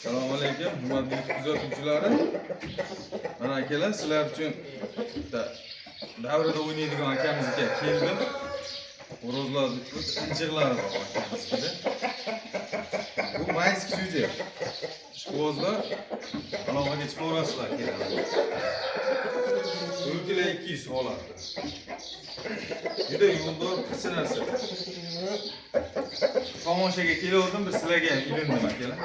Assalomu alaykum, hurmatli kuzatuvchilar. Mana akalar, sizlar uchun davrada o'ynaydigan akamizga keldim. Xo'rozlar injiqlari bor akamizda. Bu mayski jo'ja. Ishqibozlar aloqaga chiqaverasizlar keladi. 4 kilo 200 holatda. Juda yo'ldor qisi narsa. Tomoshaga kelgandim, bir sizlarga ham ilindim akalar.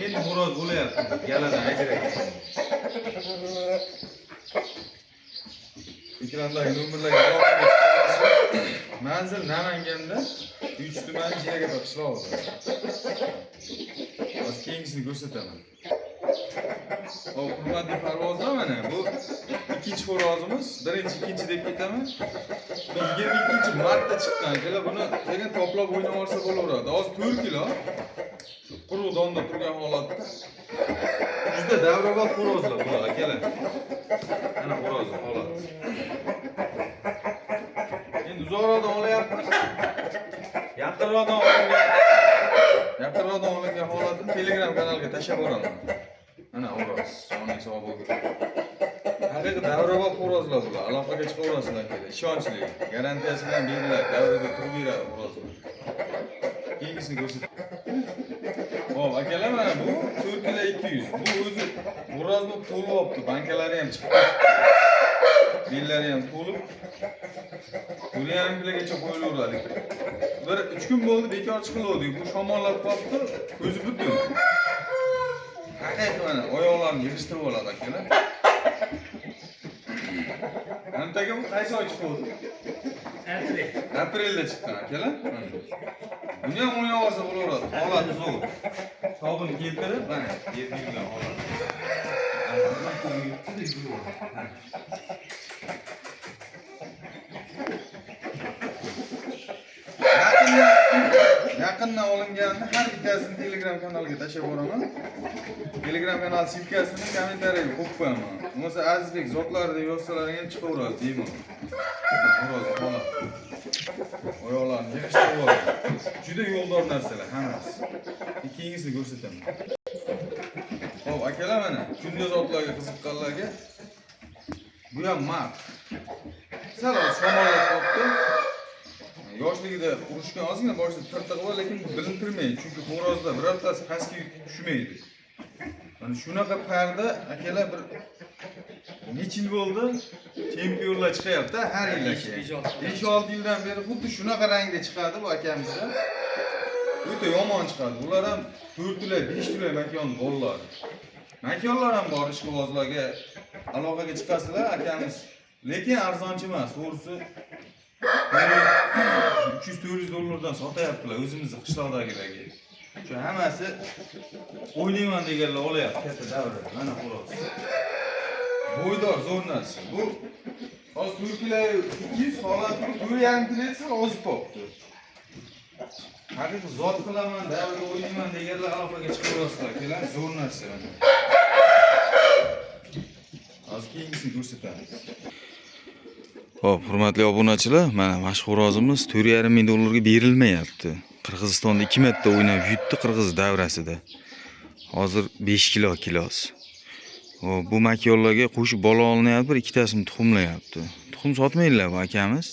Endi xo'roz bo'layapti, galadan ajraydi. Ekrandagi nomerlarga aloqaga chiqasiz. Manzil Namanganda 3 tuman Jigaga qishloq. Hozir kengisini ko'rsataman. Hop, hurmatli parvozlar mana bu ikkinchi xo'rozimiz, birinchi, ikkinchi deb ketaman. 22-martda chiqqan akalar, buni degan to'plab o'ynab olsa bo'laveradi. Hozir 4 kilo. Quruq donda turgan holatda. Juda davrabot xo'rozlar bular akalar. Mana xo'roz holat. Endi uzoqroqdan olyapmiz. Yaqinroqdan olingan holatni Telegram kanaliga tashlab boraman. Mana xo'roz, soni hisob bo'ldi. Haqiqiy davrabot xo'rozlar bular. Aloqaga chiqaverasizlar akalar. Ishonchli, garantiyasi bilan beriladi. Davrada turib beradi xo'rozlar. Kengisini ko'rsataman. Hop, akalar mana bu 4 kilo 200. Bu o'zi xo'roz bo'lib to'lib olibdi. Bankalari ham chiqib ketdi. Bellari ham to'lib. 1,5 kilogacha qo'yilaveradi. Bir 3 kun bo'ldi bekor chiqildi. Bu shamollab qolibdi, ko'zi butun. Haqiqiy mana oyoqlarini yig'ishtirib oladi akalar. Antaga bu qaysi oy chiqdi? Aprelda chiqqan akalar. Buni ham o'ynab olsa bo'laveradi. Holati zo'r. Tobini keltirib, mana yerga holat. Yaqindan olinganini har bittasini Telegram kanaliga tashlab boraman. Telegram kanal silkasini kommentariyaga qo'yib qo'yaman. Bo'lmasa Azizbek zotlari deb yozsalar ham chiqaveradi deyman. Xo'roz holat. Oyoqlarni yig'ishtirib oladi. Juda yo'ldor narsalar hammasi. Ikkingisini ko'rsataman. Hop, akalar mana kundoz otlarga qiziqqanlarga bu ham mart. Sal shamollab qolibdi. Yoshligida urushgan ozgina boshida tirtig'i bor, lekin bilintirmaydi. Chunki xo'rozda birortasi pastga tushmaydi. Mana shunaqa parda akalar bir necha yil bo'ldi? Chempionlar chiqyapti har yil aka. 5-6 yildan beri xuddi shunaqa rangda chiqadi bu akamizlar. O'ta yomon chiqadi. Ular ham 4 tulay, 5 tulay makon bolalar. Makonlar ham bor, ishqibozlarga aloqaga chiqasizlar akamiz. Lekin arzonchi emas, to'g'risi 300-400 dollardan sotyaptilar o'zimizni qishloqdagilarga. Shu hammasi o'ynayman deganlar olyapti katta davrda. Mana xo'roz. Bo'ydor zo'r narsa. Bu hozir 4 kilo 200 holatda 4,5 kilo esa ozib qolibdi. Haqiqiy zot qilaman, davrda o'ynayman deganlar aloqaga chiqaverasizlar. Kelar zo'r narsa. Hozir kengisini ko'rsatamiz. Hop, hurmatli obunachilar, mana mashhurozimiz 4,5 ming dollarga berilmayapti. Qirg'izistonda 2 marta o'ynab yutdi qirg'iz davrasida. Hozir 5 kilo kilosi. Hop, bu makonlarga qo'shib bola olinyapti, bir ikkitasini tuxumlayapti. Tuxum sotmaydilar bu akamiz.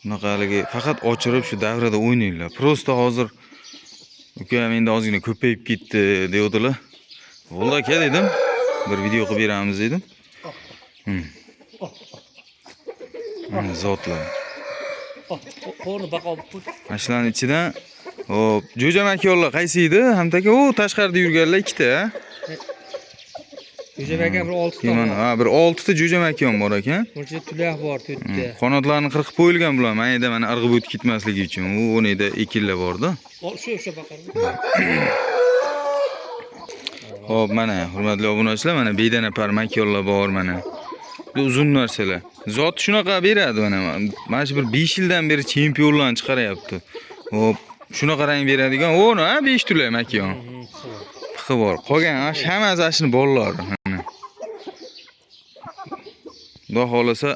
Bunaqaligi faqat ochirib shu davrada o'ynaydilar. Prosta hozir ukam endi ozgina ko'payib ketdi deydilar. Bo'ldi aka dedim, bir video qilib beramiz dedim. Zotlar. Qo'rni baqolib qo'y. Mashinaning ichidan hop, jo'ja makonlar qaysi edi? Hamtaka u tashqarida yurganlar ikkita. Jo'ja makon bir 6 ta. Ha, bir 6 ta jo'ja makon bor ekan. Buncha tulah bor 4 ta. Qanotlarini qirqib qo'yilgan bular. Mana mana irg'ib o'tib ketmasligi uchun. U o'nida ekinlar borda. O'sha baqarni. Hop, mana hurmatli obunachilar, mana bedana par makonlar bor mana. Bu uzun narsalar. Zot shunaqa beradi mana. Mana shu bir 5 yildan beri chempionlarni chiqaryapti. Hop, shunaqa rang beradigan. O, ha, 5 tulay makon. Pixi bor. Qolgan hammasi ashini bolalar. Xudo xolasa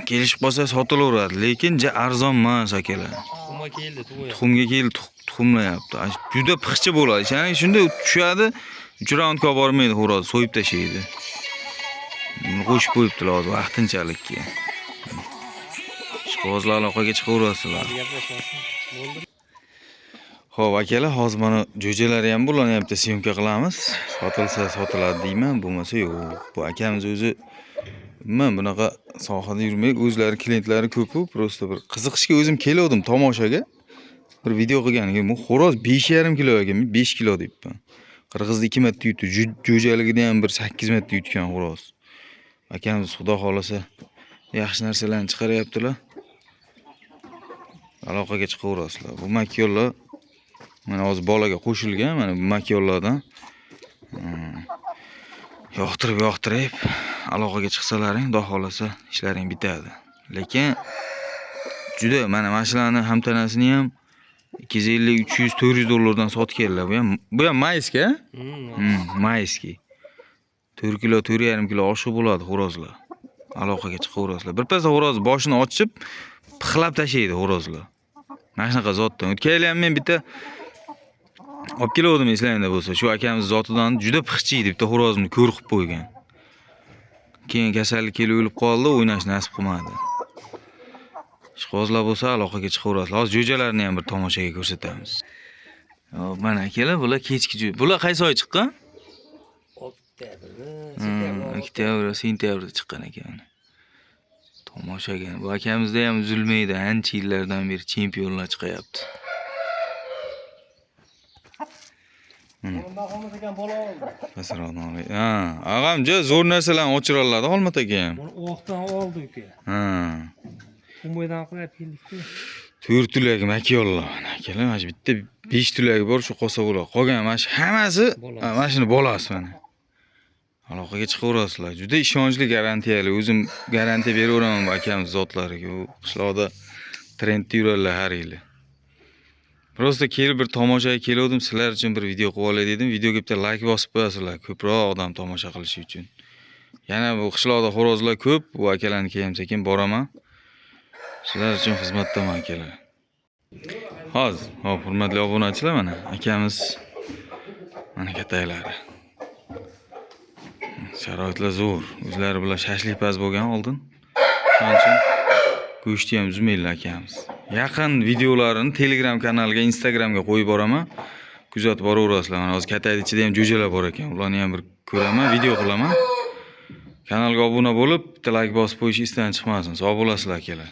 kelishib qolsa sotilaveradi, lekin arzon emas akalar. Tuxumga keldi, Tuxumga keldi, tuxumlayapti. Juda pixchi bo'ladi. Ya'ni shunda tushadi, 3 raundga olib bormaydi xo'roz, so'yib tashlaydi. Qo'shib qo'yibdilar hozir vaqtinchalikka. Ishqibozlar aloqaga chiqaverasizlar. Xo'p, akalar, hozir mana jo'jalari ham bo'lanyapti, syomka qilamiz. Sotilsa sotiladi deyman, bo'lmasa yo'q. Bu akamiz o'zi men bunaqa sohada yurmay, o'zlari klientlari ko'p-ku, prosta bir qiziqishga o'zim keldim tomoshaga. Bir video qilganiga, bu xo'roz 5,5 kilo ekan, 5 kilo debman. Qirg'izda 2 marta yutdi, jo'jaligida ham bir 8 marta yutgan xo'roz. Akamiz xudo xolasa yaxshi narsalarni chiqaryaptilar. Aloqaga chiqaverasizlar. Bu makyollar mana hozir bolaga qo'shilgan, mana bu makyollardan yoqtirib aloqaga chiqsalaring, xudo xolasa ishlaring bitadi. Lekin juda mana mashinani hamtanasini ham 250, 300, 400 dollardan sotganlar. Bu ham mayska? Mayski. 4 kilo, 4,5 kilo oshiq bo'ladi xo'rozlar. Aloqaga chiqaverasizlar. Birpas xo'roz boshini ochib, pixlab tashlaydi xo'rozlar. Mana shunaqa zotdan. O'tganlar ham men bitta olib keldim eslangda bo'lsa, shu akamiz zotidan juda pixchiydi, bitta xo'rozimni ko'r qilib qo'ygan. Keyin kasallik kelib o'lib qoldi, o'ynash nasib qilmadi. Ishqibozlar bo'lsa aloqaga chiqaverasizlar. Hozir jo'jalarni ham bir tomoshaga ko'rsatamiz. Hop, mana akalar, bular kechki jo'ja. Bular qaysi oy chiqqan? Oktyabr, sentyabrda chiqqan ekan. Tomoshaga. Bu akamizda ham uzilmaydi, ancha yillardan beri chempionlar chiqayapti. Ha, og'amja zo'r narsalarni ochira oladi Olmat aka ham. Buni oqdan oldik. Ha. Ummaydan qilib keldik-ku. 4 tulak makyollar. Akalar, mana bitta 5 tulagi bor, shu qolsa bo'ladi. Qolgan mana shu hammasi mana shuni bolasi mana. Aloqaga chiqaverasizlar. Juda ishonchli garantiyali. O'zim garantiya beraveraman bu akamiz zotlariga. U qishloqda trendda yuradilar har yili. Prosta kelib bir tomoshaga keldim, sizlar uchun bir video qilib olay dedim. Videoga bitta like bosib qo'yasizlar, ko'proq odam tomosha qilishi uchun. Yana bu qishloqda xo'rozlar ko'p, bu akalarni keyin sekin boraman. Sizlar uchun xizmatdaman akalar. Hozir, hop, hurmatli obunachilar, mana akamiz mana kattaylari. Sharoitlar zo'r. O'zlari bilan shashlikpaz bo'lgan oldin. Shuning go'shti ham uzmaydi akamiz. Yaqin videolarini Telegram kanaliga, Instagramga qo'yib boraman. Kuzatib boraverasizlar. Mana hozir Katayni ichida ham jo'jalar bor ekan. Ularni ham bir ko'raman, video qilaman. Kanalga obuna bo'lib, bitta like bosib qo'yish esdan chiqmasin. Sog' bo'lasizlar akalar.